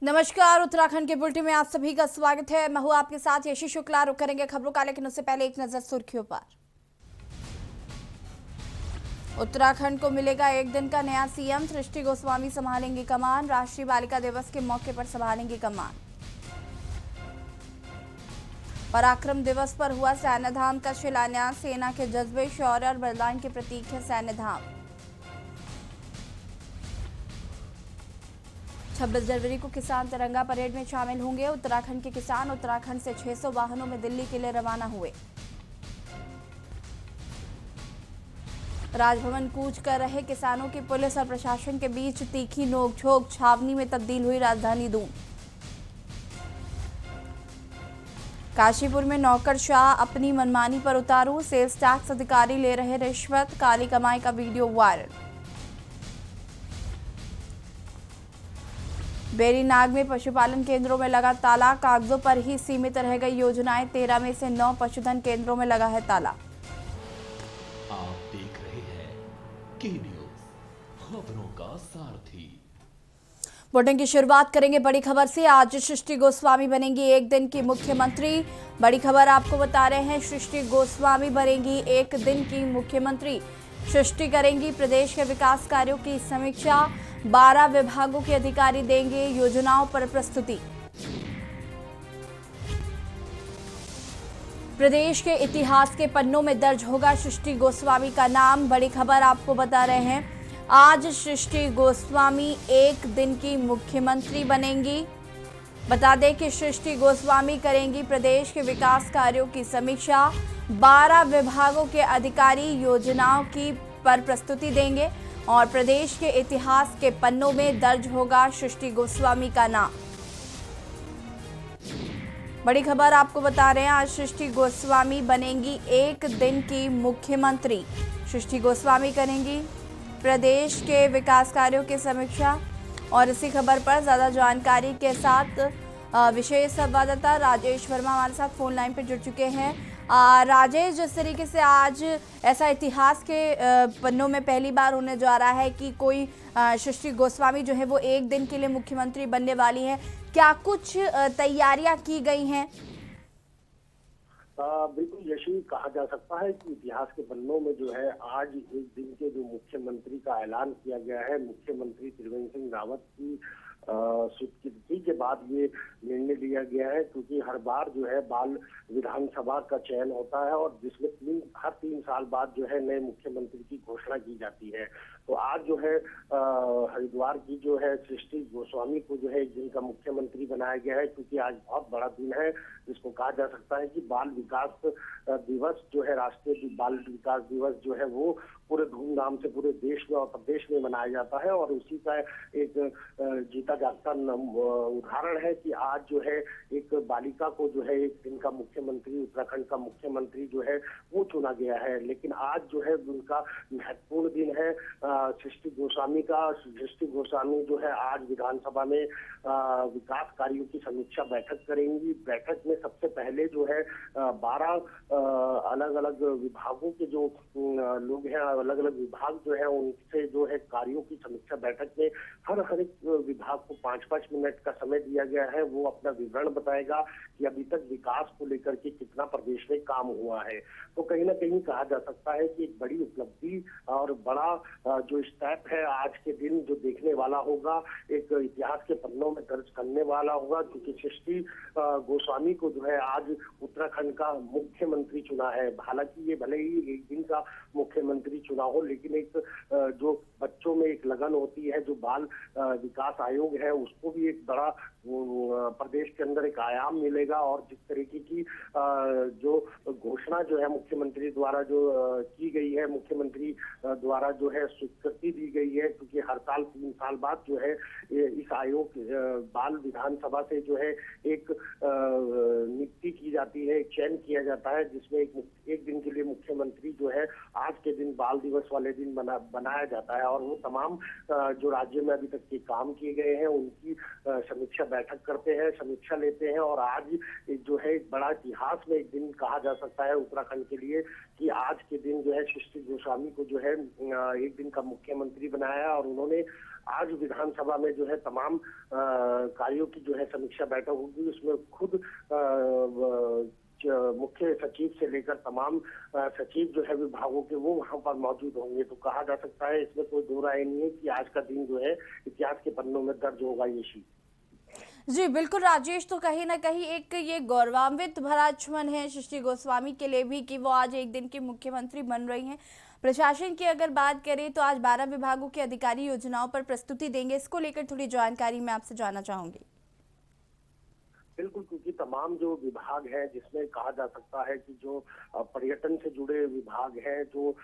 नमस्कार, उत्तराखंड के बुलेटिन में आप सभी का स्वागत है। मैं हूं आपके साथ यशी शुक्ला। रुक करेंगे खबरों का, लेकिन उससे पहले एक नजर सुर्खियों पर। उत्तराखंड को मिलेगा एक दिन का नया सीएम, सृष्टि गोस्वामी संभालेंगी कमान। राष्ट्रीय बालिका दिवस के मौके पर संभालेंगी कमान। पराक्रम दिवस पर हुआ सैन्य धाम का शिलान्यास। सेना के जज्बे, शौर्य और बलिदान के प्रतीक है सैन्य धाम। 26 जनवरी को किसान तिरंगा परेड में शामिल होंगे उत्तराखंड के किसान। उत्तराखंड से 600 वाहनों में दिल्ली के लिए रवाना हुए। राजभवन कूच कर रहे किसानों की पुलिस और प्रशासन के बीच तीखी नोकझोंक। छावनी में तब्दील हुई राजधानी दून। काशीपुर में नौकरशाह अपनी मनमानी पर उतारू। सेल्स टैक्स अधिकारी ले रहे रिश्वत। काली कमाई का वीडियो वायरल। बेरीनाग में पशुपालन केंद्रों में लगा ताला। कागजों पर ही सीमित रह गई योजनाएं। 13 में से 9 पशुधन केंद्रों में लगा है ताला। आप देख रहे हैं के न्यूज़, खबरों का सारथी। बुलेटिन की शुरुआत करेंगे बड़ी खबर से। आज सृष्टि गोस्वामी बनेंगी एक दिन की मुख्यमंत्री। बड़ी खबर आपको बता रहे हैं, सृष्टि गोस्वामी बनेंगी एक दिन की मुख्यमंत्री। सृष्टि करेंगी प्रदेश के विकास कार्यों की समीक्षा। 12 विभागों के अधिकारी देंगे योजनाओं पर प्रस्तुति। प्रदेश के इतिहास के पन्नों में दर्ज होगा सृष्टि गोस्वामी का नाम। बड़ी खबर आपको बता रहे हैं, आज सृष्टि गोस्वामी एक दिन की मुख्यमंत्री बनेंगी। बता दें कि सृष्टि गोस्वामी करेंगी प्रदेश के विकास कार्यों की समीक्षा। 12 विभागों के अधिकारी योजनाओं की पर प्रस्तुति देंगे और प्रदेश के इतिहास के पन्नों में दर्ज होगा सृष्टि गोस्वामी का नाम। बड़ी खबर आपको बता रहे हैं, आज सृष्टि गोस्वामी बनेंगी एक दिन की मुख्यमंत्री। सृष्टि गोस्वामी करेंगी प्रदेश के विकास कार्यों की समीक्षा। और इसी खबर पर ज़्यादा जानकारी के साथ विशेष संवाददाता राजेश वर्मा हमारे साथ फोन लाइन पर जुड़ चुके हैं। राजेश, जिस तरीके से आज ऐसा इतिहास के पन्नों में पहली बार होने जा रहा है कि कोई सृष्टि गोस्वामी जो है वो एक दिन के लिए मुख्यमंत्री बनने वाली हैं, क्या कुछ तैयारियां की गई हैं? बिल्कुल यशी, कहा जा सकता है कि इतिहास के पन्नों में जो है आज एक दिन के जो मुख्यमंत्री का ऐलान किया गया है। मुख्यमंत्री त्रिवेंद्र सिंह रावत की स्वीकृति के बाद ये निर्णय लिया गया है, क्योंकि हर बार जो है बाल विधानसभा का चयन होता है और जिसमें हर 3 साल बाद जो है नए मुख्यमंत्री की घोषणा की जाती है। तो आज जो है हरिद्वार की जो है सृष्टि गोस्वामी को जो है एक दिन का मुख्यमंत्री बनाया गया है, क्योंकि आज बहुत बड़ा दिन है जिसको कहा जा सकता है कि बाल विकास दिवस जो है, राष्ट्रीय बाल विकास दिवस जो है वो पूरे धूमधाम से पूरे देश में और प्रदेश में मनाया जाता है। और उसी का एक जीता जागता उदाहरण है कि आज जो है एक बालिका को जो है एक दिन का मुख्यमंत्री, उत्तराखंड का मुख्यमंत्री जो है वो चुना गया है। लेकिन आज जो है उनका महत्वपूर्ण दिन है सृष्टि गोस्वामी का। सृष्टि गोस्वामी जो है आज विधानसभा में विकास कार्यों की समीक्षा बैठक करेंगी। बैठक में सबसे पहले जो है 12 अलग अलग विभागों के जो लोग हैं, अलग अलग विभाग जो है उनसे जो है कार्यों की समीक्षा बैठक में हर एक विभाग को 5-5 मिनट का समय दिया गया है। वो अपना विवरण बताएगा कि अभी तक विकास को लेकर के कितना प्रदेश में काम हुआ है। तो कहीं ना कहीं कहा जा सकता है कि एक बड़ी उपलब्धि और बड़ा जो स्टेप है आज के दिन, जो देखने वाला होगा, एक इतिहास के पन्नों में दर्ज करने वाला होगा, क्योंकि सृष्टि गोस्वामी को जो है आज उत्तराखंड का मुख्यमंत्री चुना है। हालांकि ये भले ही एक दिन का मुख्यमंत्री चुना हो, लेकिन एक जो बच्चों में एक लगन होती है, जो बाल विकास आयोग है, उसको भी एक बड़ा प्रदेश के अंदर एक आयाम मिलेगा। और जिस तरीके की जो घोषणा जो है मुख्यमंत्री द्वारा जो की गई है, मुख्यमंत्री द्वारा जो है स्वीकृति दी गई है, क्योंकि हर साल 3 साल बाद जो है इस आयोग बाल विधानसभा से जो है एक नियुक्ति की जाती है, एक चयन किया जाता है, जिसमें एक दिन के लिए मुख्यमंत्री जो है आज के दिन बाल दिवस वाले दिन बनाया जाता है। और वो तमाम जो राज्य में अभी तक के काम किए गए हैं उनकी समीक्षा बैठक करते हैं, समीक्षा लेते हैं। और आज जो है एक बड़ा इतिहास में एक दिन कहा जा सकता है उत्तराखंड के लिए, कि आज के दिन जो है सृष्टि गोस्वामी को जो है एक दिन का का मुख्यमंत्री बनाया और उन्होंने आज विधानसभा में जो है तमाम कार्यों की जो है समीक्षा बैठक होगी। उसमें खुद मुख्य सचिव से लेकर तमाम सचिव जो है विभागों के वो वहां पर मौजूद होंगे। तो कहा जा सकता है, इसमें कोई दो राय नहीं है कि आज का दिन जो है इतिहास के पन्नों में दर्ज होगा। ये शी जी बिल्कुल राजेश, तो कहीं ना कहीं एक ये गौरवान्वित भरा क्षण है सृष्टि गोस्वामी के लिए भी कि वो आज एक दिन की मुख्यमंत्री बन रही हैं। प्रशासन की अगर बात करें तो आज 12 विभागों के अधिकारी योजनाओं पर प्रस्तुति देंगे। इसको लेकर थोड़ी जानकारी मैं आपसे जानना चाहूंगी। बिल्कुल, क्योंकि तमाम जो विभाग हैं जिसमें कहा जा सकता है कि जो पर्यटन से जुड़े विभाग हैं, जो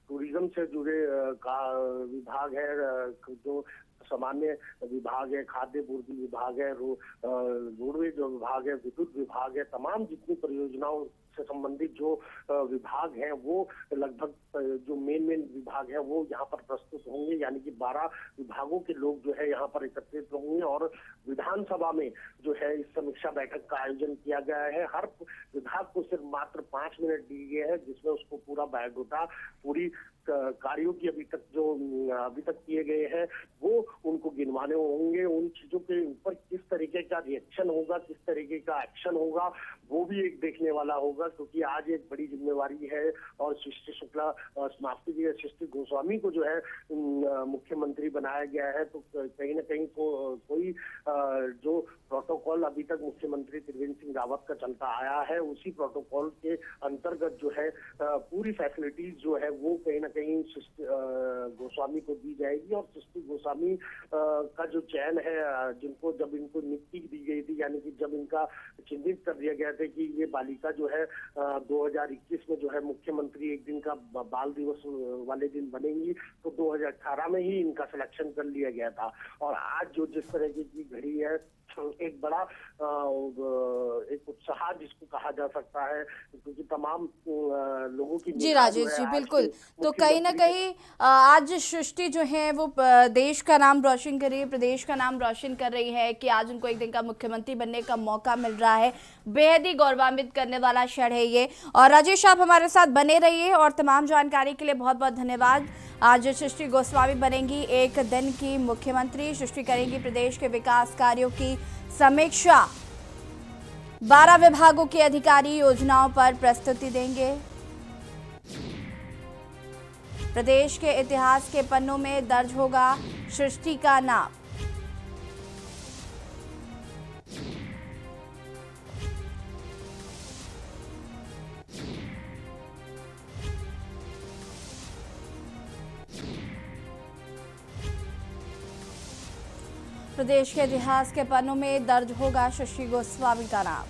टूरिज्म से जुड़े विभाग है, जो सामान्य विभाग है, खाद्य पूर्ति विभाग है, रोडवेज जो विभाग है, विद्युत विभाग है, तमाम जितनी परियोजनाओं से संबंधित जो विभाग हैं वो लगभग जो मेन विभाग है वो यहाँ पर प्रस्तुत होंगे। यानी कि 12 विभागों के लोग जो है यहाँ पर एकत्रित होंगे और विधानसभा में जो है इस समीक्षा बैठक का आयोजन किया गया है। हर विभाग को सिर्फ मात्र 5 मिनट दिए गए हैं, जिसमें उसको पूरा बायोडाटा, पूरी कार्यों की अभी तक किए गए हैं वो उनको गिनवाने होंगे। उन चीजों के ऊपर किस तरीके का रिएक्शन होगा, किस तरीके का एक्शन होगा, वो भी एक देखने वाला होगा, क्योंककि आज एक बड़ी जिम्मेवारी है। और सृष्टि शुक्ला सृष्टि गोस्वामी को जो है मुख्यमंत्री बनाया गया है। तो कहीं ना कहीं कोई जो प्रोटोकॉल अभी तक मुख्यमंत्री त्रिवेंद्र सिंह रावत का चलता आया है, उसी प्रोटोकॉल के अंतर्गत जो है पूरी फैसिलिटीज जो है वो कहीं ना कहीं गोस्वामी को दी जाएगी। और सृष्टि गोस्वामी का जो चयन है, जब इनको नियुक्ति दी गई थी, यानी कि जब इनका चिन्हित कर दिया गया था कि ये बालिका जो है 2021 में जो है मुख्यमंत्री एक दिन का बाल दिवस वाले दिन बनेंगी, तो 2018 में ही इनका सिलेक्शन कर लिया गया था। और आज जो जिस तरह की घड़ी है, एक बड़ा एक उत्साह जिसको कहा जा सकता है, क्योंकि तमाम लोगों की जी राजेश जी बिल्कुल, तो कहीं ना कहीं आज सृष्टि जो है वो देश का नाम रोशन कर रही है, प्रदेश का नाम रोशन कर रही है कि आज उनको एक दिन का मुख्यमंत्री बनने का मौका मिल रहा है। बेहद ही गौरवान्वित करने वाला क्षण है ये। और राजेश, आप हमारे साथ बने रहिए और तमाम जानकारी के लिए बहुत बहुत धन्यवाद। आज सृष्टि गोस्वामी बनेंगी एक दिन की मुख्यमंत्री। सृष्टि करेंगी प्रदेश के विकास कार्यों की समीक्षा। 12 विभागों के अधिकारी योजनाओं पर प्रस्तुति देंगे। प्रदेश के इतिहास के पन्नों में दर्ज होगा सृष्टि का नाम। प्रदेश के इतिहास के पन्नों में दर्ज होगा सृष्टि गोस्वामी का नाम।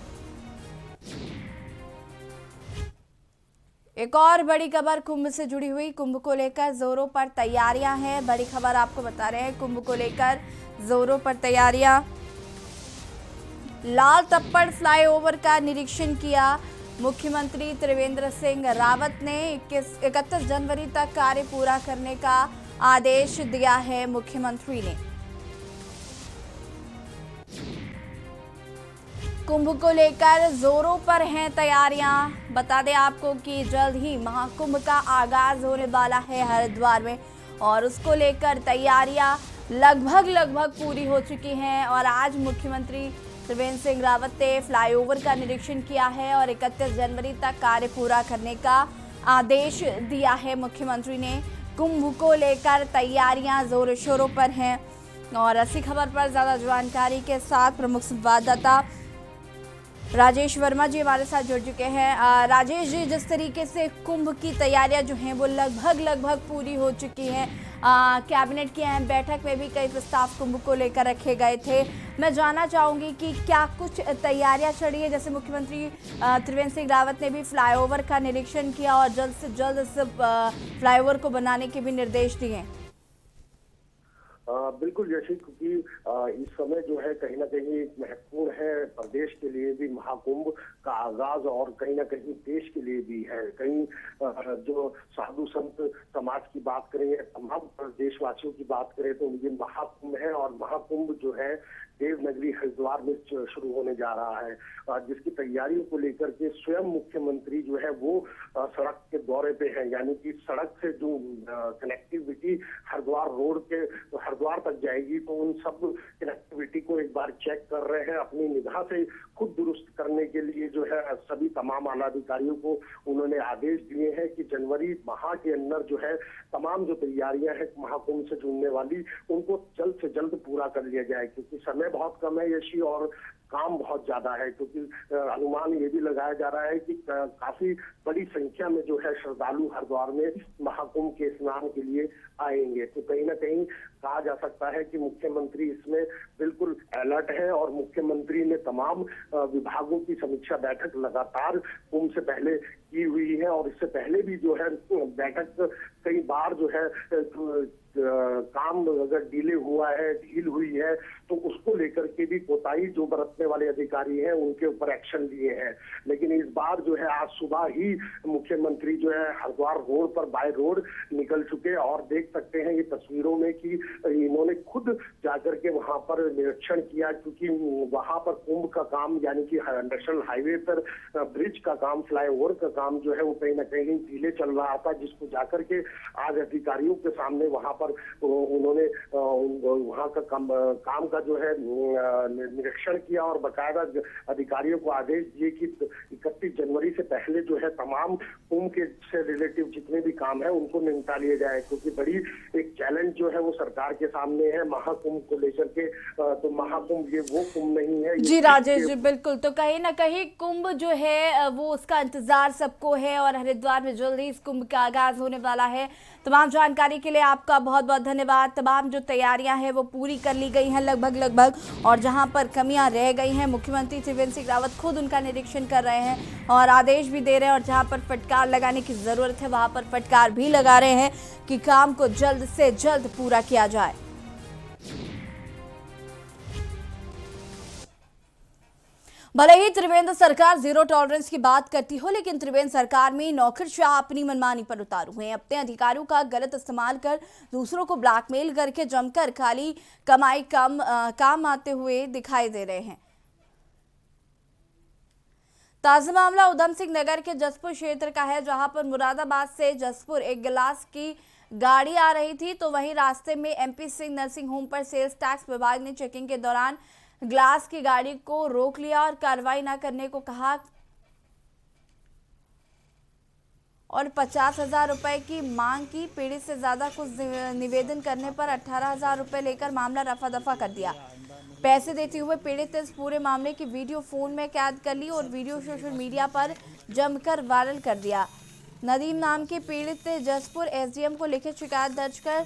एक और बड़ी खबर कुंभ से जुड़ी हुई। कुंभ को लेकर जोरों पर तैयारियां हैं। बड़ी खबर आपको बता रहे हैं, कुंभ को लेकर जोरों पर तैयारियां। लाल तप्पड़ फ्लाईओवर का निरीक्षण किया मुख्यमंत्री त्रिवेंद्र सिंह रावत ने। 31 जनवरी तक कार्य पूरा करने का आदेश दिया है मुख्यमंत्री ने। कुंभ को लेकर जोरों पर हैं तैयारियां। बता दें आपको कि जल्द ही महाकुंभ का आगाज होने वाला है हरिद्वार में, और उसको लेकर तैयारियां लगभग पूरी हो चुकी हैं। और आज मुख्यमंत्री त्रिवेंद्र सिंह रावत ने फ्लाईओवर का निरीक्षण किया है और 31 जनवरी तक कार्य पूरा करने का आदेश दिया है मुख्यमंत्री ने। कुंभ को लेकर तैयारियां जोरों शोरों पर हैं। और ऐसी खबर पर ज्यादा जानकारी के साथ प्रमुख संवाददाता राजेश वर्मा जी हमारे साथ जुड़ चुके हैं। राजेश जी, जिस तरीके से कुंभ की तैयारियां जो हैं वो लगभग पूरी हो चुकी हैं, कैबिनेट की अहम बैठक में भी कई प्रस्ताव कुंभ को लेकर रखे गए थे। मैं जानना चाहूंगी कि क्या कुछ तैयारियां चल रही है, जैसे मुख्यमंत्री त्रिवेंद्र सिंह रावत ने भी फ्लाईओवर का निरीक्षण किया और जल्द से जल्द इस फ्लाईओवर को बनाने के भी निर्देश दिए। बिल्कुल यशी, क्योंकि इस समय जो है कहीं ना कहीं एक महत्वपूर्ण है प्रदेश के लिए भी महाकुंभ का आगाज, और कहीं ना कहीं देश के लिए भी है। कहीं जो साधु संत समाज की बात करें या तमाम देशवासियों की बात करें तो ये महाकुंभ है, और महाकुंभ जो है देवनगरी हरिद्वार में शुरू होने जा रहा है, जिसकी तैयारियों को लेकर के स्वयं मुख्यमंत्री जो है वो सड़क के दौरे पे हैं। यानी कि सड़क से जो कनेक्टिविटी हरिद्वार रोड के हरिद्वार तक जाएगी, तो उन सब कनेक्टिविटी को एक बार चेक कर रहे हैं, अपनी निगाह से खुद दुरुस्त करने के लिए जो है सभी तमाम आला अधिकारियों को उन्होंने आदेश दिए हैं कि जनवरी माह के अंदर जो है तमाम जो तैयारियां हैं महाकुंभ से जुड़ने वाली, उनको जल्द से जल्द पूरा कर लिया जाए, क्योंकि समय बहुत कम है यशी, और काम बहुत ज्यादा है। क्योंकि अनुमान ये भी लगाया जा रहा है कि काफी बड़ी संख्या में जो है श्रद्धालु हरिद्वार में महाकुंभ के स्नान के लिए आएंगे। तो कहीं ना कहीं कहा जा सकता है कि मुख्यमंत्री इसमें बिल्कुल अलर्ट है, और मुख्यमंत्री ने तमाम विभागों की समीक्षा बैठक लगातार कुंभ से पहले की हुई है, और इससे पहले भी जो है बैठक कई बार जो है काम अगर डिले हुआ है, ढील हुई है, तो उसको लेकर के भी कोताही जो बरतने वाले अधिकारी हैं उनके ऊपर एक्शन लिए हैं। लेकिन इस बार जो है आज सुबह ही मुख्यमंत्री जो है हरिद्वार रोड पर बाय रोड निकल चुके, और देख सकते हैं ये तस्वीरों में कि इन्होंने खुद जाकर के वहां पर निरीक्षण किया, क्योंकि वहां पर कुंभ का काम यानी कि नेशनल हाईवे पर ब्रिज का काम, फ्लाईओवर का काम जो है वो कहीं ना कहीं डिले चल रहा था, जिसको जाकर के आज अधिकारियों के सामने वहां पर उन्होंने वहां का काम का जो है निरीक्षण किया, और बकायदा अधिकारियों को आदेश दिए कि 31 जनवरी से पहले जो है तमाम कुंभ के से रिलेटिव जितने भी काम है उनको निपटा लिया जाए, क्योंकि बड़ी एक चैलेंज जो है वो सरकार के सामने है महाकुंभ को लेकर के। तो महाकुंभ ये वो कुंभ नहीं है जी राजेश जी, बिल्कुल। तो कहीं ना कहीं कुंभ जो है वो उसका इंतजार सबको है, और हरिद्वार में जल्द ही इस कुंभ का आगाज होने वाला है। तमाम जानकारी के लिए आपका बहुत बहुत धन्यवाद। तमाम जो तैयारियां हैं वो पूरी कर ली गई हैं लगभग, और जहां पर कमियां रह गई हैं मुख्यमंत्री त्रिवेंद्र सिंह रावत खुद उनका निरीक्षण कर रहे हैं और आदेश भी दे रहे हैं, और जहां पर फटकार लगाने की ज़रूरत है वहां पर फटकार भी लगा रहे हैं कि काम को जल्द से जल्द पूरा किया जाए। भले ही त्रिवेंद्र सरकार जीरो टॉलरेंस की बात करती हो, लेकिन त्रिवेंद्र सरकार में नौकरशाह अपनी मनमानी पर उतारू हुए हैं। अपने अधिकारियों का गलत इस्तेमाल कर दूसरों को ब्लैकमेल करके जमकर खाली कमाई काम आते हुए दिखाई दे रहे हैं। ताजा मामला उधम सिंह नगर के जसपुर क्षेत्र का है, जहां पर मुरादाबाद से जसपुर एक गिलास की गाड़ी आ रही थी, तो वहीं रास्ते में MP सिंह नर्सिंग होम पर सेल्स टैक्स विभाग ने चेकिंग के दौरान ग्लास की गाड़ी को रोक लिया और कार्रवाई न करने को कहा, और 50,000 रुपए की मांग की। पीड़ित से ज्यादा कुछ निवेदन करने पर 18,000 रुपए लेकर मामला रफा दफा कर दिया। पैसे देते हुए पीड़ित ने इस पूरे मामले की वीडियो फोन में कैद कर ली और वीडियो सोशल मीडिया पर जमकर वायरल कर दिया। नदीम नाम के पीड़ित ने जसपुर SDM को लिखित शिकायत दर्ज कर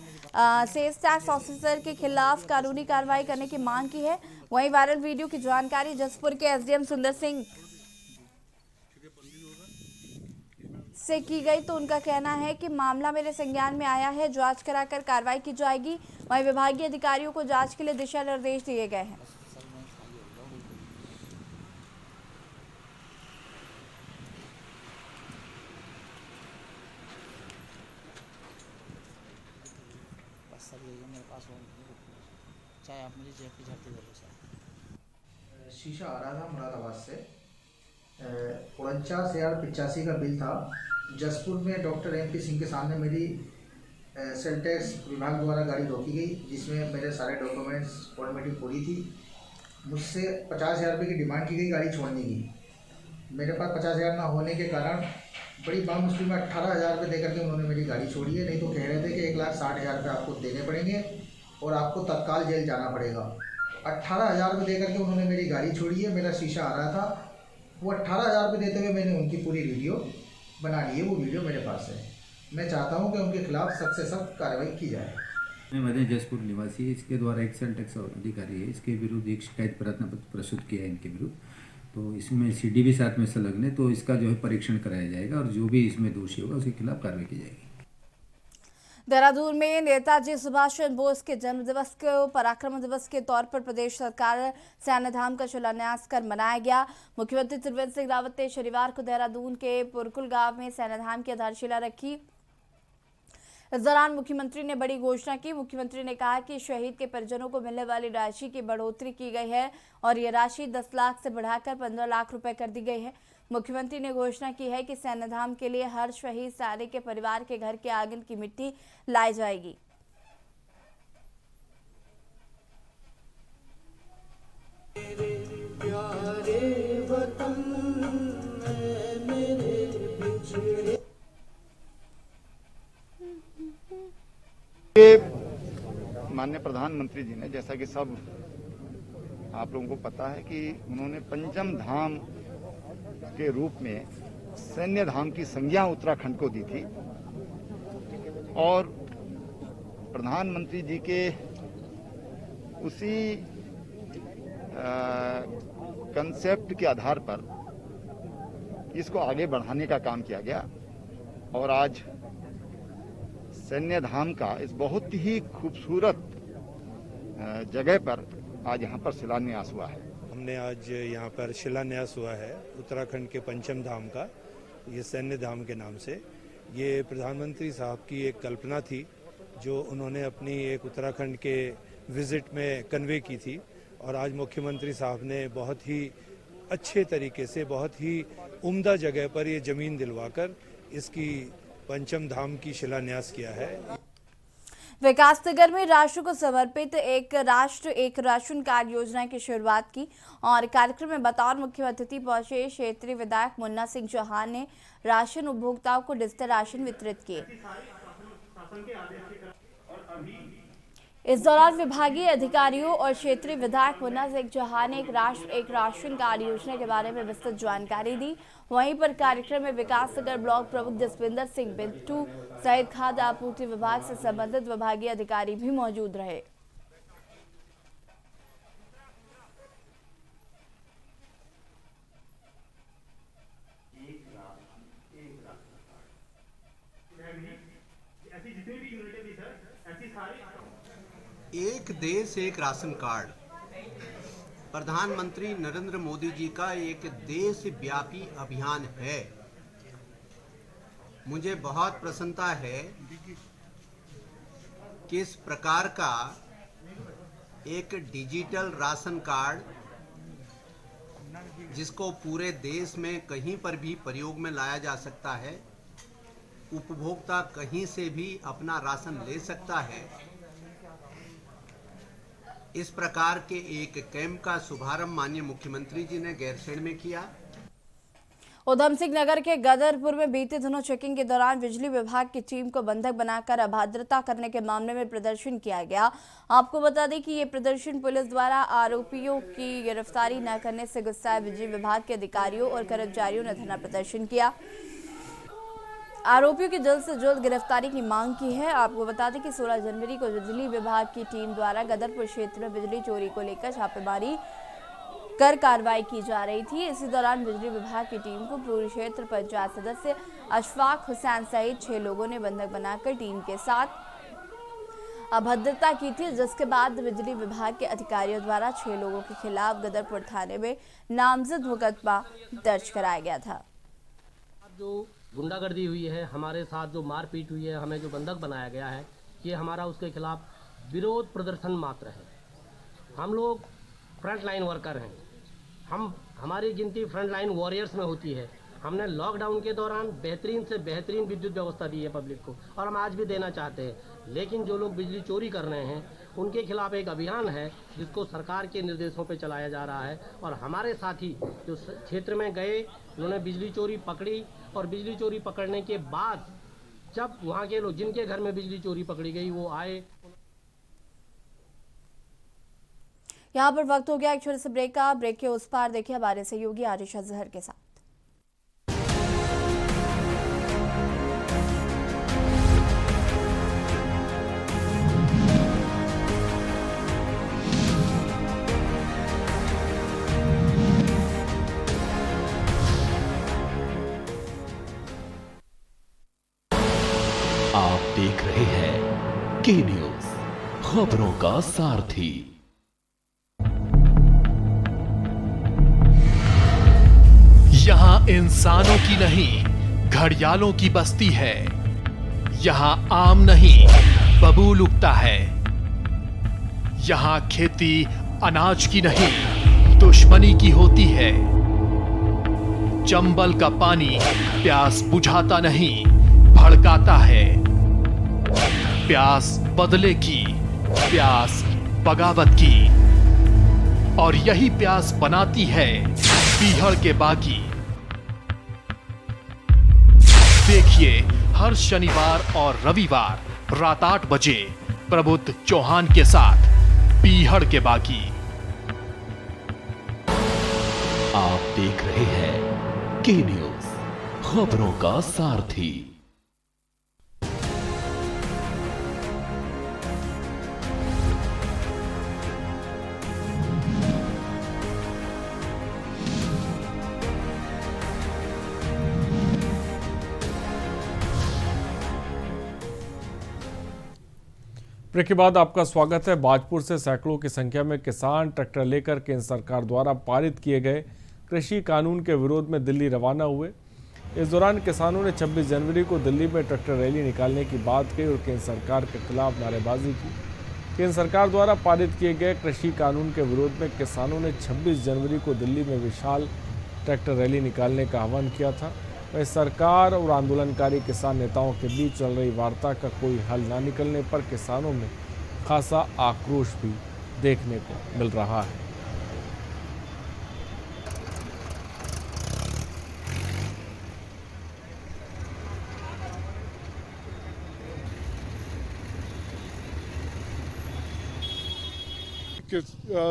सेल्स टैक्स ऑफिसर के खिलाफ कानूनी कार्रवाई करने की मांग की है। वहीं वायरल वीडियो की जानकारी जसपुर के SDM सुंदर सिंह से की गई, तो उनका कहना है कि मामला मेरे संज्ञान में आया है, जांच कराकर कार्रवाई की जाएगी। वहीं विभागीय अधिकारियों को जांच के लिए दिशा निर्देश दिए गए हैं। चाहे आप मुझे जेब की झड़ती दे दो सर। शीशा आ रहा था मुरादाबाद से, 49,85 का बिल था। जसपुर में डॉक्टर MP सिंह के सामने मेरी सेल टैक्स विभाग द्वारा गाड़ी रोकी गई, जिसमें मेरे सारे डॉक्यूमेंट्स फॉर्मेलिटी पूरी थी। मुझसे 50,000 रुपये की डिमांड की गई गाड़ी छोड़ने की। मेरे पास 50,000 ना होने के कारण बड़ी बड़ी मुश्किल में 18,000 रुपये देकर के उन्होंने मेरी गाड़ी छोड़ी है। नहीं तो कह रहे थे कि 1,60,000 रुपये आपको देने पड़ेंगे और आपको तत्काल जेल जाना पड़ेगा। 18,000 रुपये देकर के उन्होंने मेरी गाड़ी छोड़ी है। मेरा शीशा आ रहा था, वो 18,000 रुपये देते हुए मैंने उनकी पूरी वीडियो बना ली है। वो वीडियो मेरे पास है। मैं चाहता हूं कि उनके खिलाफ सख्त से सख्त कार्रवाई की जाए। मैं मध्य जसपुर निवासी, इसके द्वारा एक सेल टैक्स अधिकारी है, इसके विरुद्ध एक शिकायत प्रार्थना पत्र प्रस्तुत किया है इनके विरुद्ध। तो इसमें CD भी साथ में संलग्न है, तो इसका जो है परीक्षण कराया जाएगा और जो भी इसमें दोषी होगा उसके खिलाफ कार्रवाई की जाएगी। देहरादून में नेताजी सुभाष चंद्र बोस के जन्म दिवस को पराक्रम दिवस के तौर पर प्रदेश सरकार सैन्य धाम का शिलान्यास कर मनाया गया। मुख्यमंत्री त्रिवेंद्र सिंह रावत ने शनिवार को देहरादून के पुरकुल गांव में सैन्य धाम की आधारशिला रखी। इस दौरान मुख्यमंत्री ने बड़ी घोषणा की। मुख्यमंत्री ने कहा कि शहीद के परिजनों को मिलने वाली राशि की बढ़ोतरी की गई है और ये राशि 10 लाख से बढ़ाकर 15 लाख रुपए कर दी गई है। मुख्यमंत्री ने घोषणा की है कि सैन्य धाम के लिए हर शहीद सैनिक के परिवार के घर के आंगन की मिट्टी लाई जाएगी। माननीय प्रधानमंत्री जी ने, जैसा कि सब आप लोगों को पता है कि उन्होंने पंचम धाम के रूप में सैन्य धाम की संज्ञा उत्तराखंड को दी थी और प्रधानमंत्री जी के उसी कंसेप्ट के आधार पर इसको आगे बढ़ाने का काम किया गया और आज सैन्य धाम का इस बहुत ही खूबसूरत जगह पर आज यहाँ पर शिलान्यास हुआ है। हमने आज यहाँ पर शिलान्यास हुआ है उत्तराखंड के पंचम धाम का, ये सैन्य धाम के नाम से। ये प्रधानमंत्री साहब की एक कल्पना थी जो उन्होंने अपनी एक उत्तराखंड के विजिट में कन्वे की थी और आज मुख्यमंत्री साहब ने बहुत ही अच्छे तरीके से, बहुत ही उम्दा जगह पर ये जमीन दिलवाकर इसकी पंचम धाम की शिलान्यास किया है। विकास नगर में राष्ट्र को समर्पित एक राष्ट्र एक राशन कार्ड योजना की शुरुआत की और कार्यक्रम में बतौर मुख्य अतिथि पहुंचे क्षेत्रीय विधायक मुन्ना सिंह चौहान ने राशन उपभोक्ताओं को डिजिटल राशन वितरित किए। इस दौरान विभागीय अधिकारियों और क्षेत्रीय विधायक मुन्ना सिंह चौहान ने एक राष्ट्र एक राशन कार्ड योजना के बारे में विस्तृत जानकारी दी। वहीं पर कार्यक्रम में विकास नगर ब्लॉक प्रमुख जसविंदर सिंह बिट्टू सहित खाद्य आपूर्ति विभाग से संबंधित विभागीय अधिकारी भी मौजूद रहे। एक देश एक राशन कार्ड प्रधानमंत्री नरेंद्र मोदी जी का एक देशव्यापी अभियान है। मुझे बहुत प्रसन्नता है कि इस प्रकार का एक डिजिटल राशन कार्ड जिसको पूरे देश में कहीं पर भी प्रयोग में लाया जा सकता है, उपभोक्ता कहीं से भी अपना राशन ले सकता है। इस प्रकार के एक कैंप का शुभारंभ माननीय मुख्यमंत्री जी ने गैरसैंण में किया। उधम सिंह नगर के गदरपुर में बीते दिनों चेकिंग के दौरान बिजली विभाग की टीम को बंधक बनाकर अभद्रता करने के मामले में प्रदर्शन किया गया। आपको बता दें कि ये प्रदर्शन पुलिस द्वारा आरोपियों की गिरफ्तारी न करने से गुस्साए बिजली विभाग के अधिकारियों और कर्मचारियों ने धरना प्रदर्शन किया। आरोपियों की जल्द से जल्द गिरफ्तारी की मांग की है। आपको बता दें कि 16 जनवरी को बिजली विभाग की टीम द्वारा गदरपुर क्षेत्र में बिजली चोरी को लेकर छापेमारी कर कार्रवाई की जा रही थी। इसी दौरान बिजली विभाग की टीम को पूर्व क्षेत्र पंचायत सदस्य अशफाक हुसैन सहित 6 लोगों ने बंधक बनाकर टीम के साथ अभद्रता की थी, जिसके बाद बिजली विभाग के अधिकारियों द्वारा 6 लोगों के खिलाफ गदरपुर थाने में नामजद मुकदमा दर्ज कराया गया था। जो गुंडागर्दी हुई है, हमारे साथ जो मारपीट हुई है, हमें जो बंधक बनाया गया है, ये हमारा उसके खिलाफ विरोध प्रदर्शन मात्र है। हम लोग फ्रंट लाइन वर्कर हैं, हमारी गिनती फ्रंट लाइन वॉरियर्स में होती है। हमने लॉकडाउन के दौरान बेहतरीन से बेहतरीन विद्युत व्यवस्था दी है पब्लिक को और हम आज भी देना चाहते हैं, लेकिन जो लोग बिजली चोरी कर रहे हैं उनके खिलाफ एक अभियान है जिसको सरकार के निर्देशों पे चलाया जा रहा है। और हमारे साथी जो क्षेत्र में गए, उन्होंने बिजली चोरी पकड़ी और बिजली चोरी पकड़ने के बाद जब वहाँ के लोग जिनके घर में बिजली चोरी पकड़ी गई वो आए। यहाँ पर वक्त हो गया एक छोटे से ब्रेक का। ब्रेक के उस पार देखिए हमारे सहयोगी आरिशा जहर के साथ। आप देख रहे हैं के न्यूज, खबरों का सारथी। यहाँ इंसानों की नहीं घड़ियालों की बस्ती है। यहाँ आम नहीं बबूल उगता है। यहाँ खेती अनाज की नहीं दुश्मनी की होती है। चंबल का पानी प्यास बुझाता नहीं भड़काता है। प्यास बदले की, प्यास बगावत की, और यही प्यास बनाती है पीहड़ के बागी। देखिए हर शनिवार और रविवार रात 8 बजे प्रबुद्ध चौहान के साथ पीहड़ के बागी। आप देख रहे हैं के न्यूज, खबरों का सारथी। ब्रेक के बाद आपका स्वागत है। बाजपुर से सैकड़ों की संख्या में किसान ट्रैक्टर लेकर केंद्र सरकार द्वारा पारित किए गए कृषि कानून के विरोध में दिल्ली रवाना हुए। इस दौरान किसानों ने 26 जनवरी को दिल्ली में ट्रैक्टर रैली निकालने की बात कही और केंद्र सरकार के खिलाफ नारेबाजी की। केंद्र सरकार द्वारा पारित किए गए कृषि कानून के विरोध में किसानों ने 26 जनवरी को दिल्ली में विशाल ट्रैक्टर रैली निकालने का आह्वान किया था। वह सरकार और आंदोलनकारी किसान नेताओं के बीच चल रही वार्ता का कोई हल न निकलने पर किसानों में खासा आक्रोश भी देखने को मिल रहा है।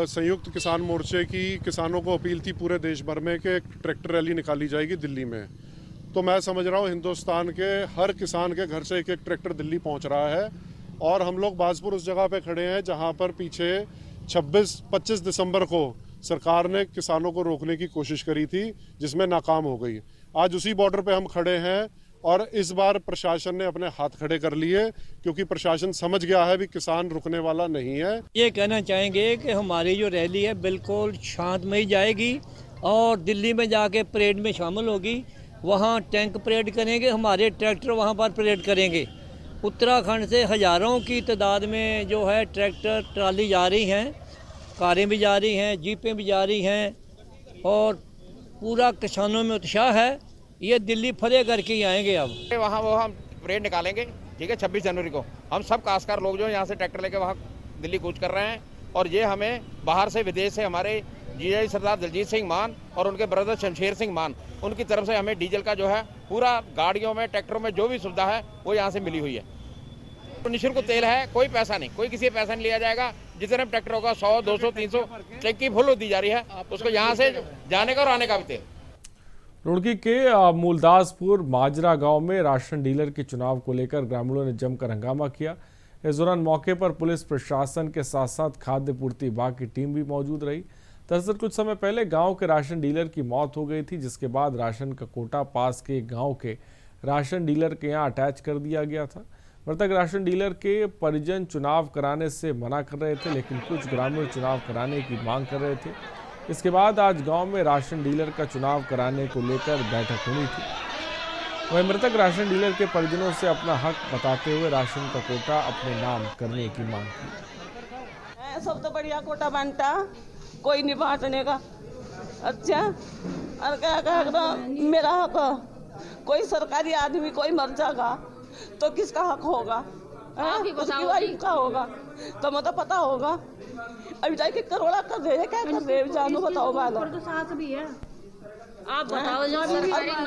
संयुक्त किसान मोर्चे की किसानों को अपील थी पूरे देश भर में कि ट्रैक्टर रैली निकाली जाएगी दिल्ली में। तो मैं समझ रहा हूँ हिंदुस्तान के हर किसान के घर से एक एक ट्रैक्टर दिल्ली पहुँच रहा है। और हम लोग बाजपुर उस जगह पे खड़े हैं जहाँ पर पीछे 25 दिसंबर को सरकार ने किसानों को रोकने की कोशिश करी थी, जिसमें नाकाम हो गई। आज उसी बॉर्डर पे हम खड़े हैं और इस बार प्रशासन ने अपने हाथ खड़े कर लिए, क्योंकि प्रशासन समझ गया है भी किसान रुकने वाला नहीं है। ये कहना चाहेंगे कि हमारी जो रैली है बिल्कुल शांतमयी जाएगी और दिल्ली में जाके परेड में शामिल होगी। वहाँ टैंक परेड करेंगे, हमारे ट्रैक्टर वहाँ पर परेड करेंगे। उत्तराखंड से हज़ारों की तादाद में जो है ट्रैक्टर ट्राली जा रही हैं, कारें भी जा रही हैं, जीपें भी जा रही हैं और पूरा किसानों में उत्साह है। ये दिल्ली फतेह करके ही आएंगे। अब वहाँ वो हम परेड निकालेंगे, ठीक है। 26 जनवरी को हम सब काश्तकार लोग जो यहाँ से ट्रैक्टर लेके वहाँ दिल्ली कूच कर रहे हैं। और ये हमें बाहर से विदेश से हमारे जीआई सरदार दलजीत सिंह मान और उनके ब्रदर शमशेर सिंह मान, उनकी तरफ से हमें डीजल का जो है पूरा गाड़ियों में ट्रैक्टरों में जो भी सुविधा है वो यहाँ से मिली हुई है। तो निःशुल्क तेल है, कोई पैसा नहीं, कोई किसी पैसा नहीं लिया जाएगा। जितने ट्रैक्टर होगा 100, 200, 300 टैंकी फुल दी जा रही है, उसको यहाँ से जाने का और आने का भी तेल। रुड़की के मूलदासपुर माजरा गांव में राशन डीलर के चुनाव को लेकर ग्रामीणों ने जमकर हंगामा किया। इस दौरान मौके पर पुलिस प्रशासन के साथ साथ खाद्य पूर्ति विभाग की टीम भी मौजूद रही। दरअसल कुछ समय पहले गांव के राशन डीलर की मौत हो गई थी, जिसके बाद राशन का कोटा पास के गांव के राशन डीलर के यहां अटैच कर दिया गया था। मृतक राशन डीलर के परिजन चुनाव कराने से मना कर रहे थे, लेकिन कुछ ग्रामीण चुनाव कराने की मांग कर रहे थे। इसके बाद आज गांव में राशन डीलर का चुनाव कराने को लेकर बैठक हुई थी। वहीं मृतक राशन डीलर के परिजनों से अपना हक बताते हुए राशन का कोटा अपने नाम करने की मांग की। सब तो बढ़िया कोटा बनता, कोई नहीं बांटने का। अच्छा और क्या मेरा हक, कोई सरकारी आदमी कोई मर जाएगा तो किसका हक होगा? उसकी वाइफ का होगा तो मतलब पता होगा। अभी जाके करोड़ा कर रहे हैं, क्या कर रहे हैं जानू बताओ। तो सास भी है, आप बताओ।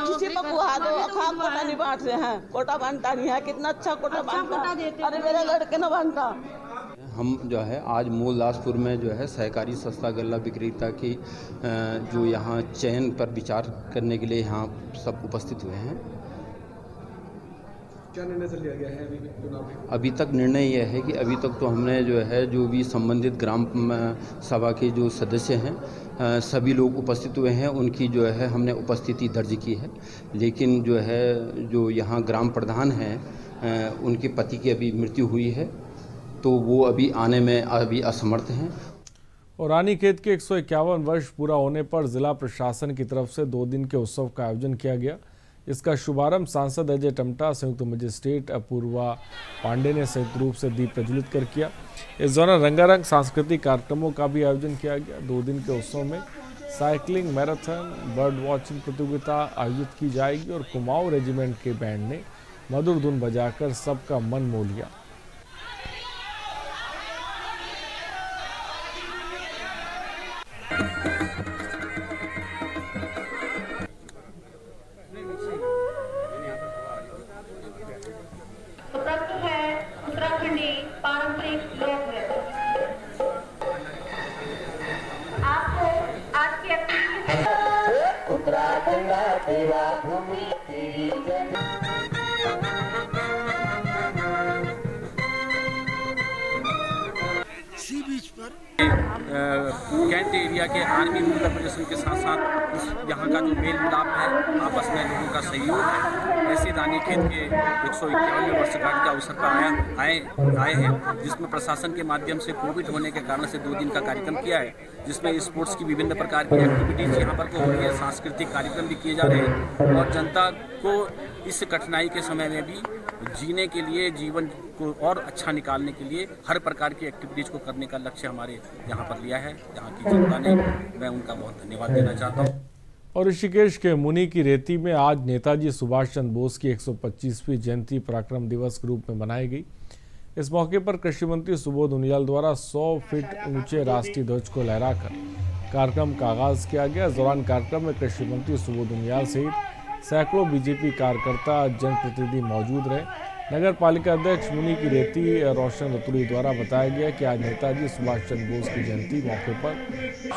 किसी पर बुहा दो, खाम कोटा नहीं बांट रहे हैं, कोटा बांटता नहीं है। कितना अच्छा कोटा बांटता, अरे मेरे लड़के न बांटता। हम जो है आज मूलदासपुर में जो है सहकारी सस्ता गल्ला विक्रेता की जो यहाँ चयन पर विचार करने के लिए यहाँ सब उपस्थित हुए हैं। क्या निर्णय से लिया गया है अभी चुनाव में? अभी तक निर्णय यह है कि अभी तक तो हमने जो है जो भी संबंधित ग्राम सभा के जो सदस्य हैं सभी लोग उपस्थित हुए हैं, उनकी जो है हमने उपस्थिति दर्ज की है। लेकिन जो है जो यहाँ ग्राम प्रधान हैं उनके पति की अभी मृत्यु हुई है तो वो अभी आने में अभी असमर्थ हैं। और रानीखेत के 151 वर्ष पूरा होने पर जिला प्रशासन की तरफ से 2 दिन के उत्सव का आयोजन किया गया। इसका शुभारंभ सांसद अजय टमटा, संयुक्त मजिस्ट्रेट अपूर्वा पांडे ने संयुक्त रूप से दीप प्रज्वलित कर किया। इस दौरान रंगारंग सांस्कृतिक कार्यक्रमों का भी आयोजन किया गया। 2 दिन के उत्सव में साइकिलिंग, मैराथन, बर्ड वॉचिंग प्रतियोगिता आयोजित की जाएगी और कुमाऊं रेजिमेंट के बैंड ने मधुर धुन बजाकर सबका मन मोह लिया। कैंट एरिया के आर्मी रूरल प्रदर्शन के साथ साथ यहाँ का जो मेल मिलाप है, आपस में लोगों का सहयोग है, ऐसे रानीखेत के 151वें वर्षगांठ के अवसर पर आए हैं, जिसमें प्रशासन के माध्यम से कोविड होने के कारण से 2 दिन का कार्यक्रम किया है, जिसमें स्पोर्ट्स की विभिन्न प्रकार की एक्टिविटीज यहाँ पर हो रही है, सांस्कृतिक कार्यक्रम भी किए जा रहे हैं और जनता को इस कठिनाई के समय में भी जीने के लिए, जीवन को और अच्छा निकालने के लिए हर प्रकार की एक्टिविटीज को करने का लक्ष्य हमारे यहाँ पर लिया है। यहाँ की जनता ने, मैं उनका बहुत धन्यवाद देना चाहता हूँ। और ऋषिकेश के मुनि की रेती में आज नेताजी सुभाष चंद्र बोस की 125वीं जयंती पराक्रम दिवस के रूप में मनाई गई। इस मौके पर कृषि मंत्री सुबोध उनियाल द्वारा 100 फीट ऊंचे राष्ट्रीय ध्वज को लहराकर कार्यक्रम का आगाज किया गया। इस दौरान कार्यक्रम में कृषि मंत्री सुबोध उनियाल सहित सैकड़ों बीजेपी कार्यकर्ता, जनप्रतिनिधि मौजूद रहे। नगर पालिका अध्यक्ष मुनि की रेती रोशन रतुड़ी द्वारा बताया गया कि आज नेताजी सुभाष चंद्र बोस की जयंती मौके पर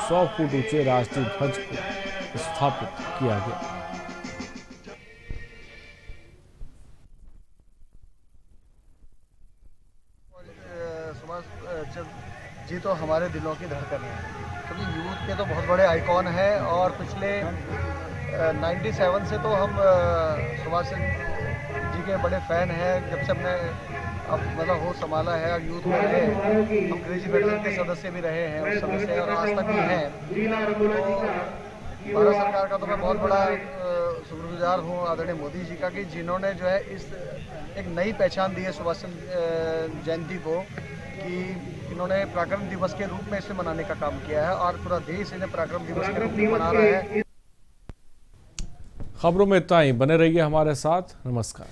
100 फुट ऊंचे राष्ट्रीय ध्वज को स्थापित किया गया। सुभाष जी तो हमारे दिलों की धड़कन है, क्योंकि यूथ के तो बहुत बड़े आइकॉन हैं और पिछले 97 से तो हम सुभाष जी के बड़े फैन हैं। जब से हमने अब मतलब होश संभाला है और यूथ में रहे, हम क्रेजी फेडरेशन के सदस्य भी रहे हैं, उस समय से और आज तक भी हैं। तो भारत सरकार का तो मैं बहुत बड़ा शुक्रगुजार हूँ आदरणीय मोदी जी का, कि जिन्होंने जो है इस एक नई पहचान दी है सुभाष चंद्र जयंती को, कि इन्होंने पराक्रम दिवस के रूप में इसे मनाने का काम किया है और पूरा देश इन्हें पराक्रम दिवस के रूप में मना रहा है। खबरों में इतना ही, बने रहिए हमारे साथ। नमस्कार।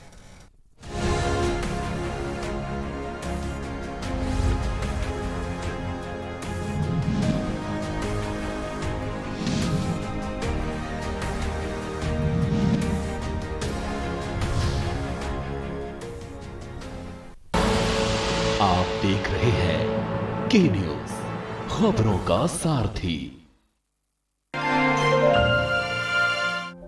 आप देख रहे हैं के न्यूज, खबरों का सारथी।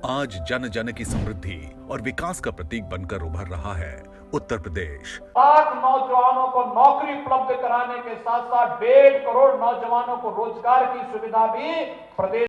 आज जन जन की समृद्धि और विकास का प्रतीक बनकर उभर रहा है उत्तर प्रदेश। 8 नौजवानों को नौकरी उपलब्ध कराने के साथ साथ 1.5 करोड़ नौजवानों को रोजगार की सुविधा भी प्रदेश